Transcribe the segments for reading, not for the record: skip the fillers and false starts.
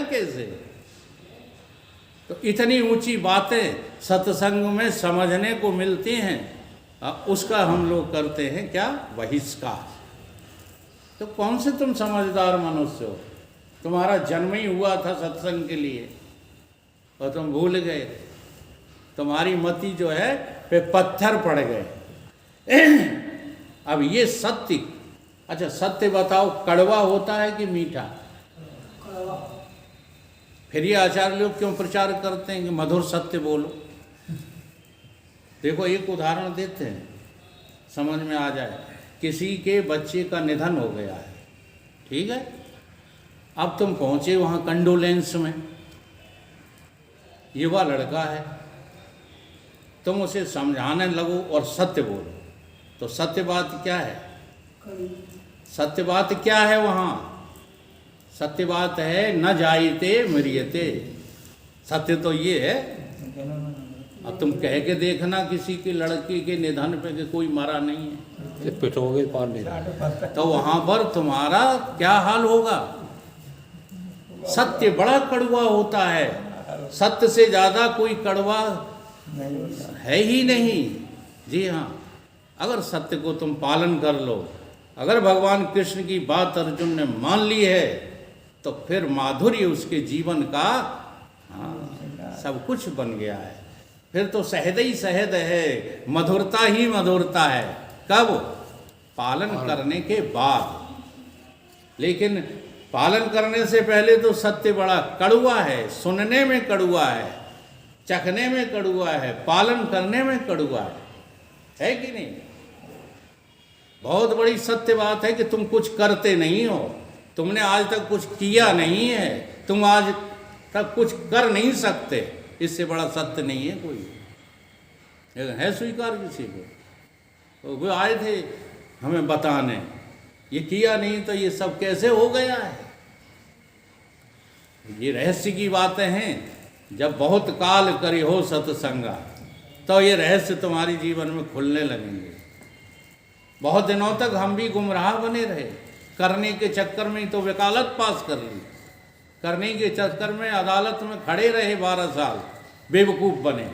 कैसे? तो इतनी ऊंची बातें सत्संग में समझने को मिलती हैं, उसका हम लोग करते हैं क्या? बहिष्कार। तो कौन से तुम समझदार मनुष्य हो? तुम्हारा जन्म ही हुआ था सत्संग के लिए और तुम भूल गए। तुम्हारी मति जो है पे पत्थर पड़ गए। अब ये सत्य, अच्छा सत्य बताओ, कड़वा होता है कि मीठा? फिर ये आचार्य लोग क्यों प्रचार करते हैं कि मधुर सत्य बोलो? देखो एक उदाहरण देते हैं, समझ में आ जाए। किसी के बच्चे का निधन हो गया है, ठीक है? अब तुम पहुंचे वहाँ कंडोलेंस में, युवा लड़का है, तुम उसे समझाने लगो और सत्य बोलो, तो सत्य बात क्या है? सत्य बात क्या है वहाँ? सत्य बात है न जायते मरियते। सत्य तो ये है। अब तुम कह के देखना किसी की लड़की के निधन पे कि कोई मरा नहीं है, पिटोगे पार नहीं, तो वहाँ पर तुम्हारा क्या हाल होगा? सत्य बड़ा कड़वा होता है, सत्य से ज़्यादा कोई कड़वा है ही नहीं। जी हाँ, अगर सत्य को तुम पालन कर लो, अगर भगवान कृष्ण की बात अर्जुन ने मान ली है, तो फिर माधुर्य उसके जीवन का सब कुछ बन गया है। फिर तो सहद ही सहद है, मधुरता ही मधुरता है। कब? पालन करने के बाद। लेकिन पालन करने से पहले तो सत्य बड़ा कड़वा है, सुनने में कड़वा है, चखने में कड़वा है, पालन करने में कड़वा है कि नहीं? बहुत बड़ी सत्य बात है कि तुम कुछ करते नहीं हो, तुमने आज तक कुछ किया नहीं है, तुम आज तक कुछ कर नहीं सकते। इससे बड़ा सत्य नहीं है कोई, है स्वीकार किसी को? तो वो आए थे हमें बताने, ये किया नहीं तो ये सब कैसे हो गया है? ये रहस्य की बातें हैं। जब बहुत काल करे हो सत्संगा, तो ये रहस्य तुम्हारे जीवन में खुलने लगेंगे। बहुत दिनों तक हम भी गुमराह बने रहे, करने के चक्कर में ही तो वकालत पास कर ली, करने के चक्कर में अदालत में खड़े रहे 12 साल, बेवकूफ़ बने।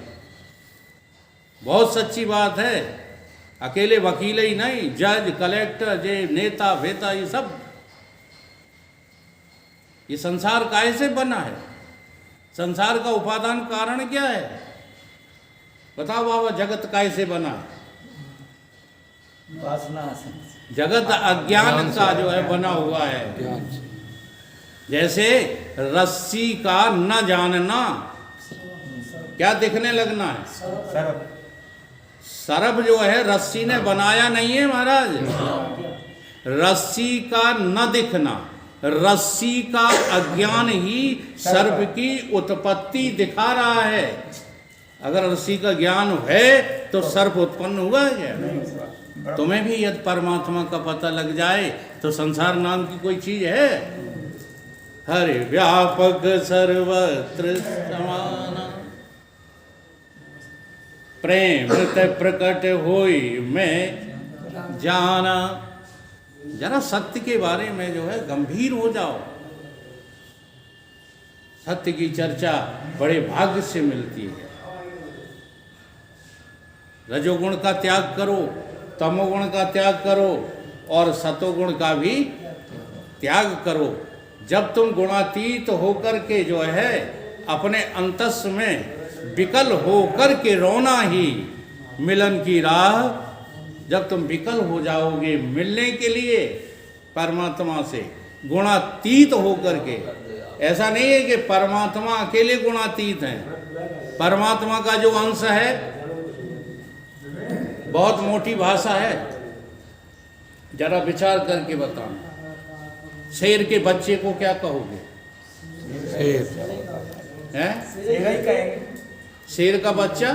बहुत सच्ची बात है। अकेले वकील ही नहीं, जज, कलेक्टर, जे नेता वेता, ये सब, ये संसार काहे से बना है? संसार का उपादान कारण क्या है? बताओ बाबा, जगत काहे से बना है? जगत अज्ञान का जो है बना हुआ है। जैसे रस्सी का न जानना, क्या दिखने लगना है? सर्प जो है रस्सी ने बनाया नहीं है महाराज। रस्सी का न दिखना, रस्सी का अज्ञान ही सर्प की उत्पत्ति दिखा रहा है। अगर रस्सी का ज्ञान है तो सर्प उत्पन्न हुआ है। तुम्हें भी यदि परमात्मा का पता लग जाए तो संसार नाम की कोई चीज है? हरे व्यापक सर्वत्र समान, प्रेम ते प्रकट होई मैं जाना। जरा सत्य के बारे में जो है गंभीर हो जाओ। सत्य की चर्चा बड़े भाग्य से मिलती है। रजोगुण का त्याग करो, तमोगुण का त्याग करो और सतोगुण का भी त्याग करो। जब तुम गुणातीत होकर के जो है अपने अंतस में विकल होकर के रोना ही मिलन की राह, जब तुम विकल हो जाओगे मिलने के लिए परमात्मा से गुणातीत होकर के। ऐसा नहीं है कि परमात्मा अकेले गुणातीत हैं। परमात्मा का जो अंश है, बहुत मोटी भाषा है, जरा विचार करके बताओ। शेर के बच्चे को क्या कहोगे? हैं? शेर का बच्चा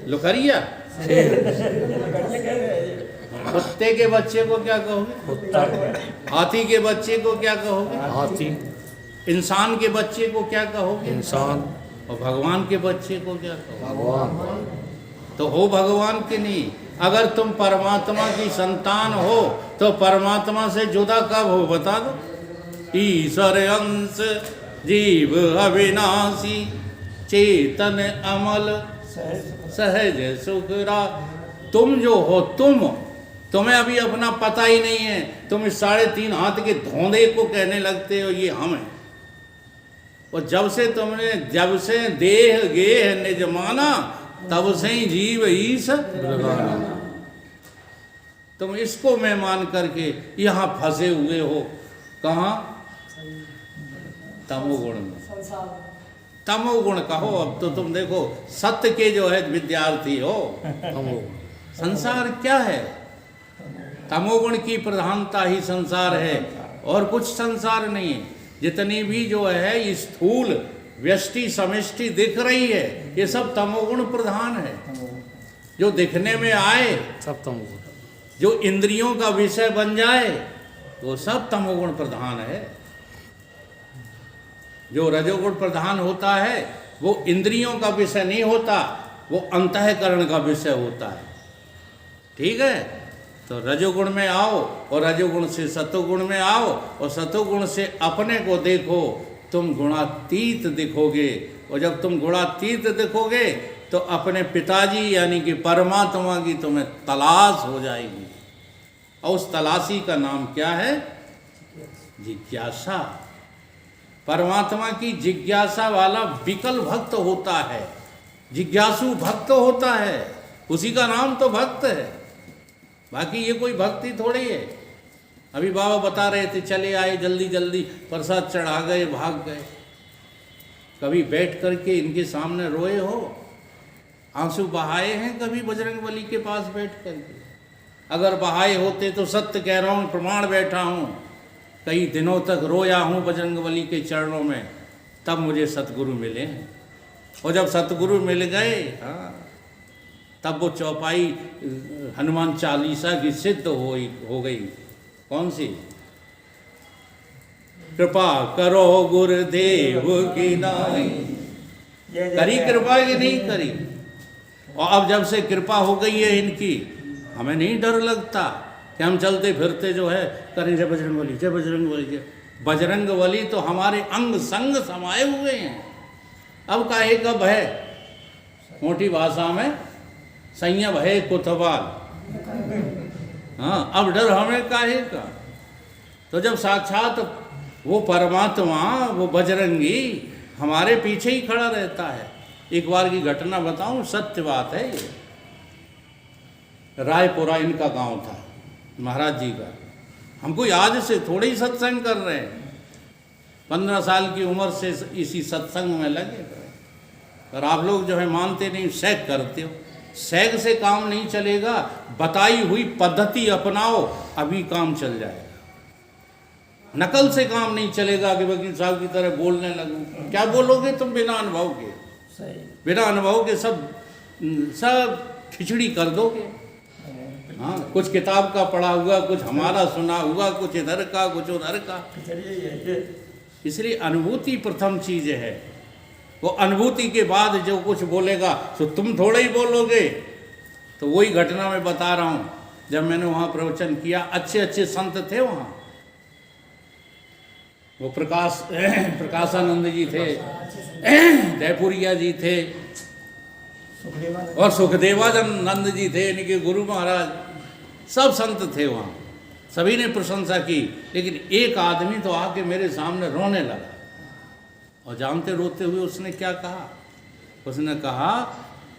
लुखरिया। कुत्ते के बच्चे को क्या कहोगे? हाथी के बच्चे को क्या कहोगे? हाथी। इंसान के बच्चे को क्या कहोगे? इंसान। और भगवान के बच्चे को क्या कहोगे? भगवान। तो हो भगवान के नहीं। अगर तुम परमात्मा की संतान हो तो परमात्मा से जुदा कब हो बता दो? ईश्वर अंश जीव अविनाशी चेतन अमल सहज सुखरा। तुम जो हो तुम्हें अभी अपना पता ही नहीं है। तुम इस 3.5 हाथ के धोंधे को कहने लगते हो ये हम हैं। और जब से देह गेह निज माना तब से ही जीव ईश। तुम इसको मैं मान करके यहाँ फंसे हुए हो। कहाँ? तमोगुण में। तमोगुण कहो। अब तो तुम देखो सत्य के जो है विद्यार्थी हो। संसार क्या है? तमोगुण की प्रधानता ही संसार है और कुछ संसार नहीं है। जितनी भी जो है स्थूल व्यष्टि समष्टि दिख रही है ये सब तमोगुण प्रधान है। जो दिखने में आए सब तमोगुण, जो इंद्रियों का विषय बन जाए वो सब तमोगुण प्रधान है। जो रजोगुण प्रधान होता है वो इंद्रियों का विषय नहीं होता, वो अंतःकरण का विषय होता है। ठीक है? तो रजोगुण में आओ और रजोगुण से सतोगुण में आओ और सतोगुण से अपने को देखो, तुम गुणातीत दिखोगे। और जब तुम गुणातीत दिखोगे तो अपने पिताजी यानी कि परमात्मा की तुम्हें तलाश हो जाएगी। और उस तलाशी का नाम क्या है? जिज्ञासा। परमात्मा की जिज्ञासा वाला विकल भक्त होता है, जिज्ञासु भक्त होता है, उसी का नाम तो भक्त है। बाकी ये कोई भक्ति थोड़ी है। अभी बाबा बता रहे थे चले आए जल्दी जल्दी प्रसाद चढ़ा गए भाग गए। कभी बैठ करके इनके सामने रोए हो, आंसू बहाए हैं कभी बजरंगबली के पास बैठ करके? अगर बहाए होते तो सत्य कह रहा हूँ, प्रमाण बैठा हूँ, कई दिनों तक रोया हूँ बजरंगबली के चरणों में, तब मुझे सतगुरु मिले हैं। और जब सतगुरु मिल गए, हाँ, तब वो चौपाई हनुमान चालीसा की सिद्ध हो गई। कौन सी? कृपा करो गुरुदेव की नाई। करी कृपा की नहीं करी? और अब जब से कृपा हो गई है इनकी, हमें नहीं डर लगता कि हम चलते फिरते जो है करें जय बजरंगबली जय बजरंगबली जय। बजरंगबली तो हमारे अंग संग समाये हुए हैं। अब काहे का भय? मोटी भाषा में संयम है कोतवाल। हाँ, अब डर हमें काहे का? तो जब साक्षात वो परमात्मा, वो बजरंगी हमारे पीछे ही खड़ा रहता है। एक बार की घटना बताऊं, सत्य बात है ये। रायपुरा इनका गांव था, महाराज जी का। हमको आज से थोड़े ही सत्संग कर रहे हैं, 15 साल की उम्र से इसी सत्संग में लगे। और आप लोग जो है मानते नहीं, सैग करते हो। सैग से काम नहीं चलेगा, बताई हुई पद्धति अपनाओ, अभी काम चल जाएगा। नकल से काम नहीं चलेगा कि वकील साहब की तरह बोलने लगूं। क्या बोलोगे तुम बिना अनुभव के? बिना अनुभव के सब खिचड़ी कर दोगे। हाँ, कुछ किताब का पढ़ा हुआ, कुछ हमारा सुना हुआ, कुछ इधर का कुछ उधर का। इसलिए अनुभूति प्रथम चीज है। वो अनुभूति के बाद जो कुछ बोलेगा तो तुम थोड़ा ही बोलोगे। तो वही घटना मैं बता रहा हूँ, जब मैंने वहाँ प्रवचन किया, अच्छे अच्छे संत थे वहाँ। वो प्रकाशानंद जी थे, जयपुरिया जी थे और सुखदेवानंद जी थे, इनके गुरु महाराज, सब संत थे वहाँ। सभी ने प्रशंसा की, लेकिन एक आदमी तो आके मेरे सामने रोने लगा। और जानते रोते हुए उसने क्या कहा? उसने कहा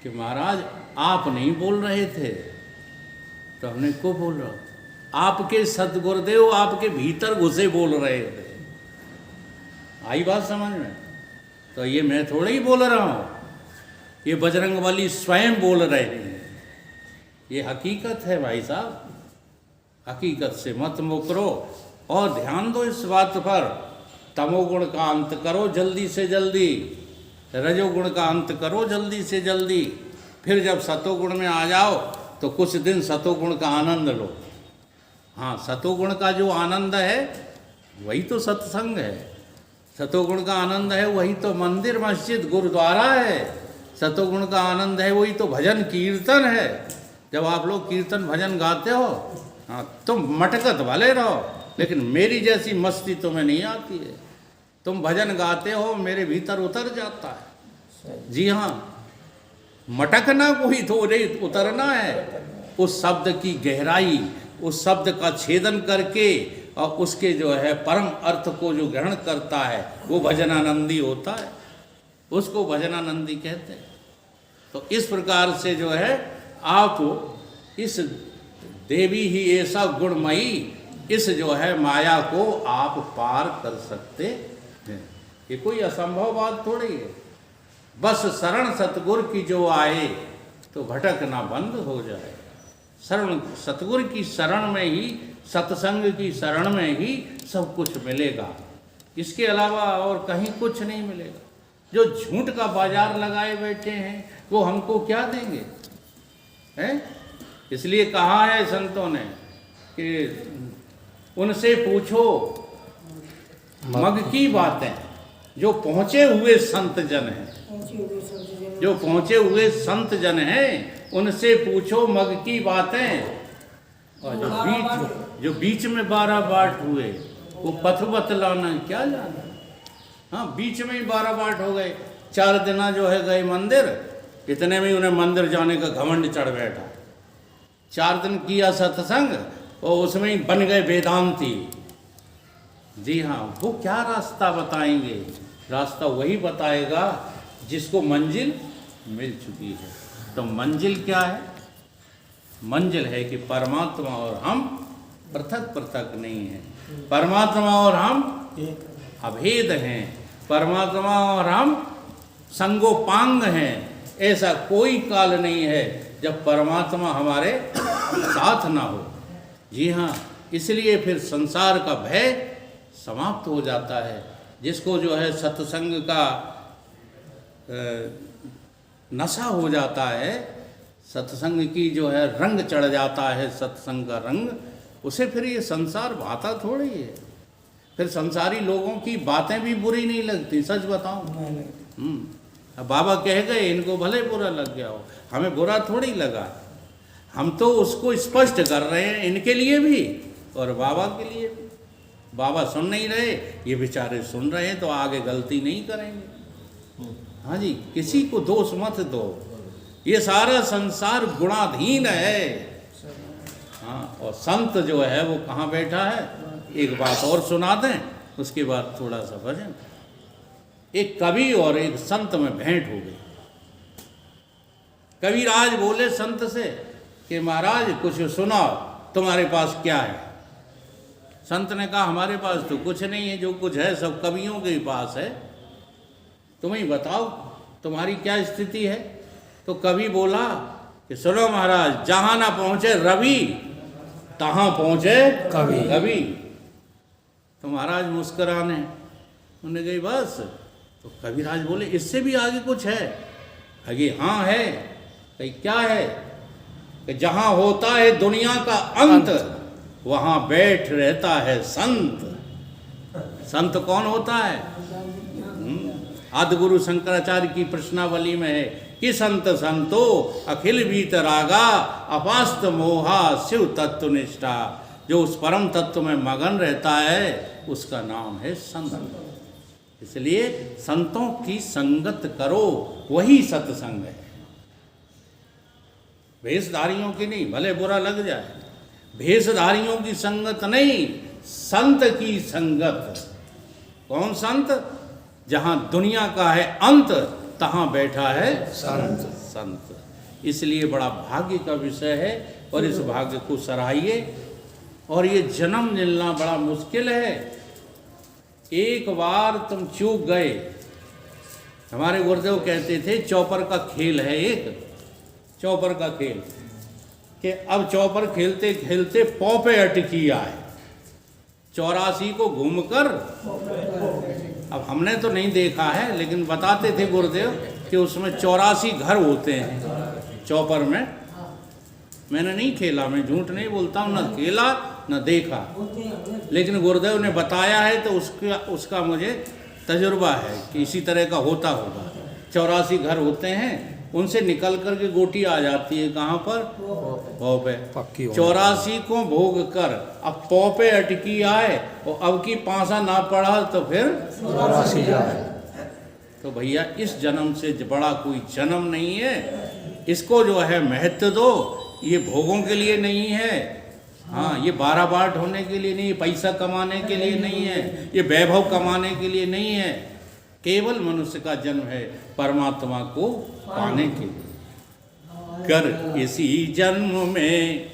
कि महाराज आप नहीं बोल रहे थे। तो हमने को बोल रहा? आपके सतगुरुदेव आपके भीतर घुसे बोल रहे थे। आई बात समझ में? तो ये मैं थोड़ा ही बोल रहा हूँ, ये बजरंगबली स्वयं बोल रहे हैं। ये हकीकत है भाई साहब, हकीकत से मत मुकरो। और ध्यान दो इस बात पर, तमोगुण का अंत करो जल्दी से जल्दी, रजोगुण का अंत करो जल्दी से जल्दी। फिर जब सतोगुण में आ जाओ तो कुछ दिन सतोगुण का आनंद लो। हाँ, सतोगुण का जो आनंद है वही तो सत्संग है। सतोगुण का आनंद है वही तो मंदिर मस्जिद गुरुद्वारा है। सतोगुण का आनंद है वही तो भजन कीर्तन है। जब आप लोग कीर्तन भजन गाते हो, हाँ, तुम मटकत भले रहो, लेकिन मेरी जैसी मस्ती तुम्हें नहीं आती है। तुम भजन गाते हो मेरे भीतर उतर जाता है। जी हाँ, मटकना कोई थोड़े उतरना है, उस शब्द की गहराई, उस शब्द का छेदन करके और उसके जो है परम अर्थ को जो ग्रहण करता है वो भजनानंदी होता है, उसको भजनानंदी कहते हैं। तो इस प्रकार से जो है आप इस देवी ही ऐसा गुणमयी, इस जो है माया को आप पार कर सकते हैं। ये कोई असंभव बात थोड़ी है। बस शरण सतगुरु की जो आए तो भटकना बंद हो जाए। शरण सतगुरु की शरण में ही, सत्संग की शरण में ही सब कुछ मिलेगा, इसके अलावा और कहीं कुछ नहीं मिलेगा। जो झूठ का बाजार लगाए बैठे हैं वो हमको क्या देंगे, हैं? इसलिए कहा है संतों ने कि उनसे पूछो मग की बातें, जो पहुँचे हुए संत जन हैं, जो पहुँचे हुए संत जन हैं उनसे पूछो मग की बातें। और जो बीच में 12 बाट हुए वो पथ बतलाना क्या जाना। हाँ, बीच में ही 12 बाट हो गए। 4 दिना जो है गए मंदिर, इतने में उन्हें मंदिर जाने का घमंड चढ़ बैठा। 4 दिन किया सत्संग और उसमें ही बन गए वेदांती। जी हाँ, वो क्या रास्ता बताएंगे? रास्ता वही बताएगा जिसको मंजिल मिल चुकी है। तो मंजिल क्या है? मंजिल है कि परमात्मा और हम पृथक पृथक नहीं हैं, परमात्मा और हम अभेद हैं, परमात्मा और हम संगोपांग हैं। ऐसा कोई काल नहीं है जब परमात्मा हमारे साथ ना हो। जी हाँ, इसलिए फिर संसार का भय समाप्त हो जाता है। जिसको जो है सत्संग का नशा हो जाता है, सत्संग की जो है रंग चढ़ जाता है, सत्संग का रंग, उसे फिर ये संसार भाता थोड़ी है। फिर संसारी लोगों की बातें भी बुरी नहीं लगती, सच बताऊं। अब बाबा कह गए, इनको भले बुरा लग गया हो, हमें बुरा थोड़ी लगा। हम तो उसको स्पष्ट कर रहे हैं, इनके लिए भी और बाबा के लिए भी। बाबा सुन नहीं रहे, ये बेचारे सुन रहे हैं तो आगे गलती नहीं करेंगे। हाँ जी, किसी को दोष मत दो, ये सारा संसार गुणाधीन है। हाँ, और संत जो है वो कहाँ बैठा है? एक बात और सुना दें, उसके बाद थोड़ा सा भजन। एक कवि और एक संत में भेंट हो गई। कविराज बोले संत से कि महाराज कुछ सुनाओ, तुम्हारे पास क्या है? संत ने कहा हमारे पास तो कुछ नहीं है, जो कुछ है सब कवियों के पास है, तुम ही बताओ तुम्हारी क्या स्थिति है। तो कवि बोला कि सुनो महाराज, जहां ना पहुंचे रवि तहां पहुंचे कवि। तो महाराज मुस्कुराने, उन्होंने कही बस। तो कविराज बोले इससे भी आगे कुछ है? आगे हाँ है। कही क्या है? कि जहां होता है दुनिया का अंत वहां बैठ रहता है संत। संत कौन होता है? आदि गुरु शंकराचार्य की प्रश्नावली में है कि संत संतो अखिल वीतरागा अपास्त मोहा शिव तत्व निष्ठा। जो उस परम तत्व में मगन रहता है उसका नाम है संत। इसलिए संतों की संगत करो, वही सत्संग है। भेषधारियों की नहीं, भले बुरा लग जाए, भेषधारियों की संगत नहीं, संत की संगत। कौन संत? जहां दुनिया का है अंत तहां बैठा है संत। इसलिए बड़ा भाग्य का विषय है और इस भाग्य को सराहिए। और ये जन्म मिलना बड़ा मुश्किल है। एक बार तुम चूक गए, हमारे गुरुदेव कहते थे चौपर का खेल है, एक चौपर का खेल, कि अब चौपर खेलते खेलते पौ पे अटकी आए, 84 को घूमकर। अब हमने तो नहीं देखा है, लेकिन बताते थे गुरुदेव कि उसमें 84 घर होते हैं चौपर में। मैंने नहीं खेला, मैं झूठ नहीं बोलता हूँ, न खेला न देखा, लेकिन गुरुदेव ने बताया है तो उसका मुझे तजुर्बा है कि इसी तरह का होता होगा। 84 घर होते हैं उनसे निकल करके गोटी आ जाती है कहाँ पर? पौ पे। पक्की हो 84 को भोग कर अब पौ पे अटकी आए और अब की पासा ना पड़ा तो फिर 84 जाए। तो भैया इस जन्म से बड़ा कोई जन्म नहीं है। इसको जो है महत्व दो। ये भोगों के लिए नहीं है, हाँ, ये 12 बाट होने के लिए नहीं, पैसा कमाने के लिए नहीं है, ये वैभव कमाने के लिए नहीं है। केवल मनुष्य का जन्म है परमात्मा को पाने के लिए। कर इसी जन्म में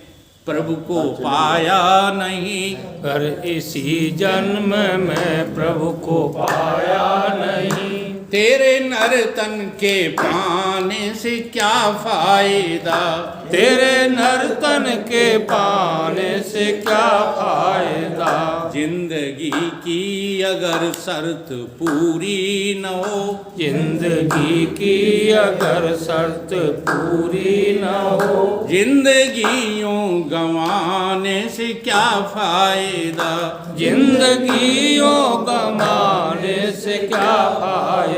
प्रभु को पाया नहीं, कर इसी जन्म में प्रभु को पाया नहीं। तेरे नर्तन के पाने से क्या फायदा, तेरे नर्तन के पाने से क्या फायदा। जिंदगी की अगर शर्त पूरी न हो, जिंदगी की अगर शर्त पूरी न हो। जिंदगी यूं गंवाने से क्या फायदा, जिंदगी यूं गंवाने से क्या फायदा।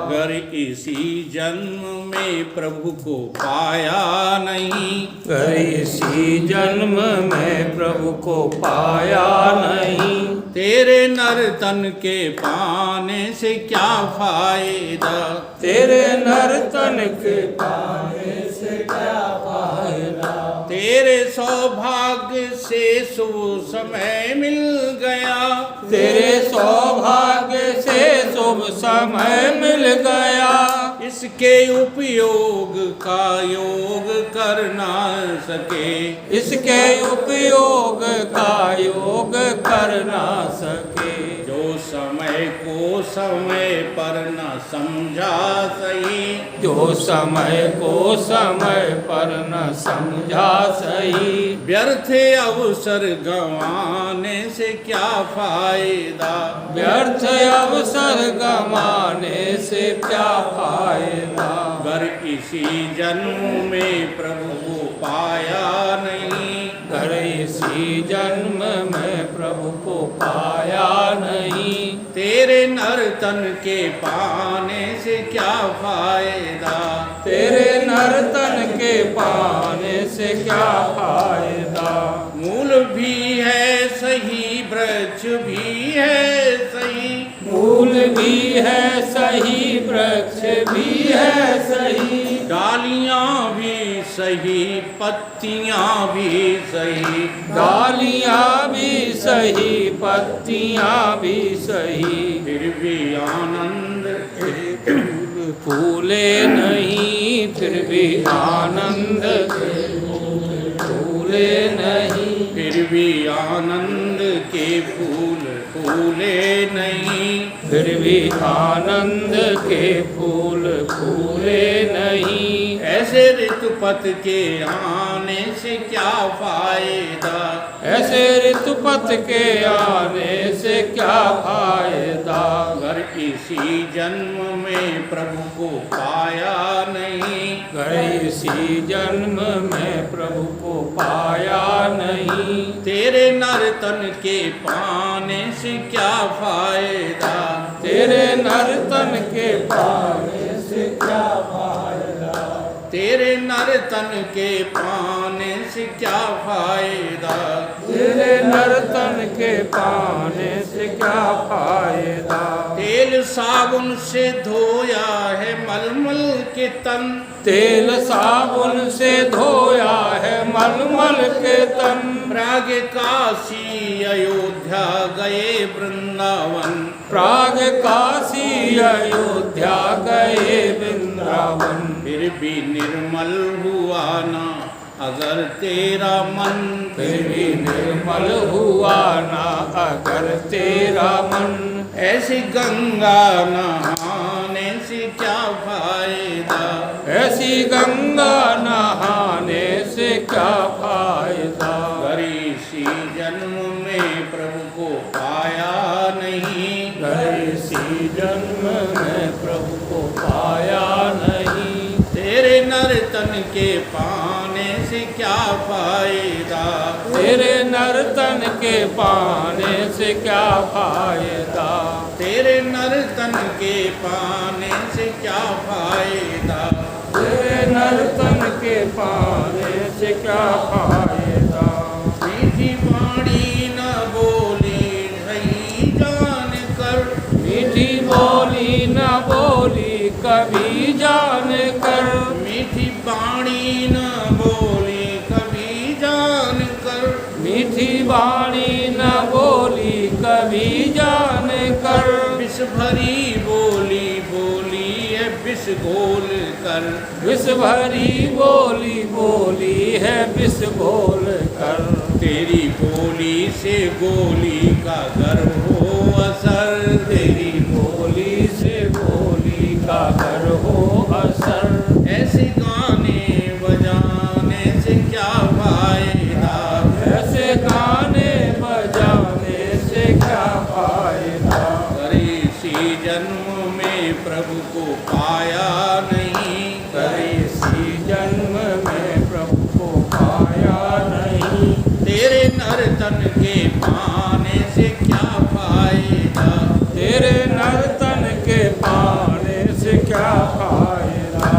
अगर इसी जन्म में प्रभु को पाया नहीं, अगर इसी जन्म में प्रभु को पाया नहीं। तेरे नर्तन के पाने से क्या फायदा, तेरे नर्तन के पाने से क्या फायदा। तेरे सौभाग्य से शुभ समय मिल गया, तेरे सौभाग्य से शुभ समय मिल गया। इसके उपयोग का योग कर ना सके, इसके उपयोग का योग कर ना सके। जो समय को समय पर न समझा सही, जो समय को समय पर न समझा सही। व्यर्थ अवसर गंवाने से क्या फायदा, व्यर्थ अवसर गंवाने से क्या फायदा। अगर इसी जन्म में प्रभु को पाया नहीं, अगर इसी जन्म में प्रभु को पाया नहीं। तेरे नर्तन के पाने से क्या फायदा, तेरे नर्तन के पाने से क्या फायदा। मूल भी है सही, वृक्ष भी है सही, मूल भी है सही, वृक्ष भी है सही। डालियां भी सही, पत्तियां भी सही, डालियां भी सही, पत्तियां भी सही। फिर भी आनंद फूले नहीं, फिर भी आनंद फूले नहीं। फिर भी आनंद के फूल फूले नहीं, फिर भी आनंद के फूल फूले नहीं। ऐसे ऋतुपत के आने से क्या फायदा, ऐसे ऋतुपत के आने से क्या फायदा। अगर इसी जन्म में प्रभु को पाया नहीं, अगर इसी जन्म में प्रभु को पाया नहीं। तेरे नर्तन के पाने से क्या फायदा, तेरे नर्तन के पाने से क्या फायदा। तेरे नर्तन के पाने से क्या फायदा, तेरे नर्तन के पाने से क्या फायदा। तेल साबुन से धोया है मलमल के तन, तेल साबुन से धोया है मलमल के तन। प्राग काशी अयोध्या गए वृंदावन, प्राग काशी अयोध्या गए वृंदावन। फिर भी निर्मल हुआ ना अगर तेरा मन, फिर भी निर्मल हुआ ना अगर तेरा मन। ऐसी गंगा नहाने से क्या फायदा, ऐसी गंगा नहाने से क्या फायदा। अगर इसी जन्म में प्रभु को पाया नहीं, अगर इसी जन्म में प्रभु को पाया नहीं। तेरे नर्तन के पाने से क्या फायदा, तेरे नर्तन के पाने से क्या फायदा। तेरे नर्तन के पाने से क्या फायदा, तेरे नर्तन के पाने से क्या फायदा। मीठी वाणी न बोली नहीं जान कर, मीठी बोली न बोली कभी जान कर, मीठी वाणी न बोली कभी जान कर, मीठी वाणी न बोली कभी जान कर। विष भरी बोली बोली है विष घोल कर, विष भरी बोली बोली है विष घोल कर। तेरी बोली से गोली का गर हो असर, तेरी बोली से बोली का गर हो असर। ऐसे गाने बजाने से क्या फायदा, ऐसे गाने बजाने से क्या फायदा। करे इसी जन्म में प्रभु को पाया नहीं, करे इसी जन्म में प्रभु को पाया नहीं। तेरे नर्तन के पाने से क्या फायदा, तेरे नर्तन के पाने से क्या फायदा।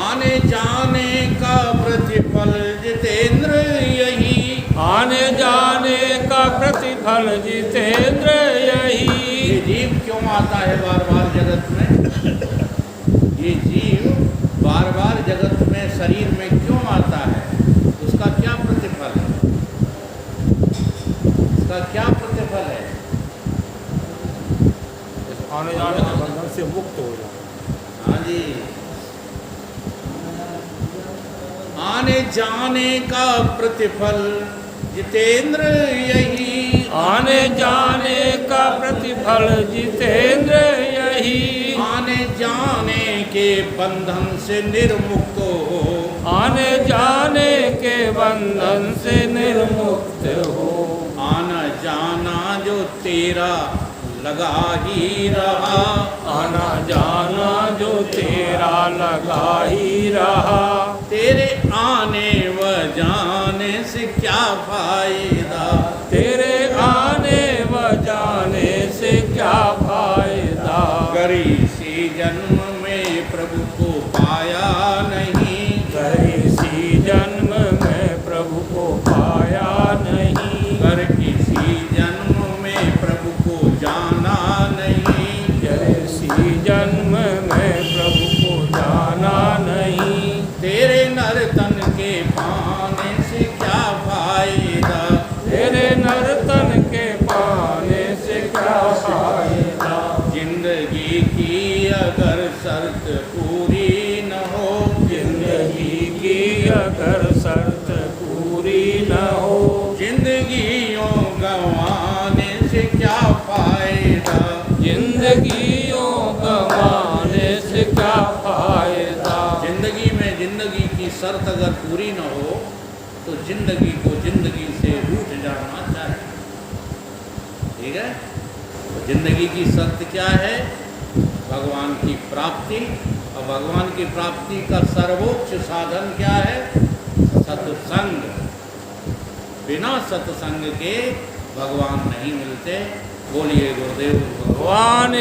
आने जाने का प्रतिफल जितेंद्र यही, आने जाने का प्रतिफल जितेंद्र यही। ये जीव क्यों आता है बार बार जगत में, ये जीव बार बार जगत में शरीर में क्यों आता है, उसका क्या प्रतिफल है, उसका क्या प्रतिफल है। आने जाने के बंधन से मुक्त हो जाए। हाँ जी, आने जाने का प्रतिफल जितेंद्र यही, आने जाने का प्रतिफल जितेंद्र यही। आने जाने के बंधन से निर्मुक्त हो, आने जाने के बंधन से निर्मुक्त हो। आना जाना जो तेरा लगा ही रहा, आना जाना जो तेरा लगा ही रहा। तेरे आने व जाने से क्या फायदा, तेरे आने व जाने से क्या फायदा। करी इसी जन्म में प्रभु को पाया नहीं, इसी जन्म में प्रभु को पाया नहीं। कर किसी जन्म में प्रभु को जाना नहीं, इसी जन्म में प्रभु को जाना नहीं। तेरे नर्तन के पाने से क्या फायदा, तेरे नर्तन के पाने से क्या फायदा। जिंदगी की अगर शर्त पूरी न हो, जिंदगी की अगर शर्त पूरी न हो। जिंदगियों गंवाने से क्या फायदा, जिंदगियों गंवाने से क्या फायदा। जिंदगी में जिंदगी की शर्त अगर पूरी न हो तो जिंदगी को जिंदगी से रूठ जाना चाहिए। ठीक है, तो जिंदगी की शर्त क्या है, भगवान की प्राप्ति, और भगवान की प्राप्ति का सर्वोच्च साधन क्या है, सत्संग। बिना सत्संग के भगवान नहीं मिलते। बोलिए गुरुदेव भगवान।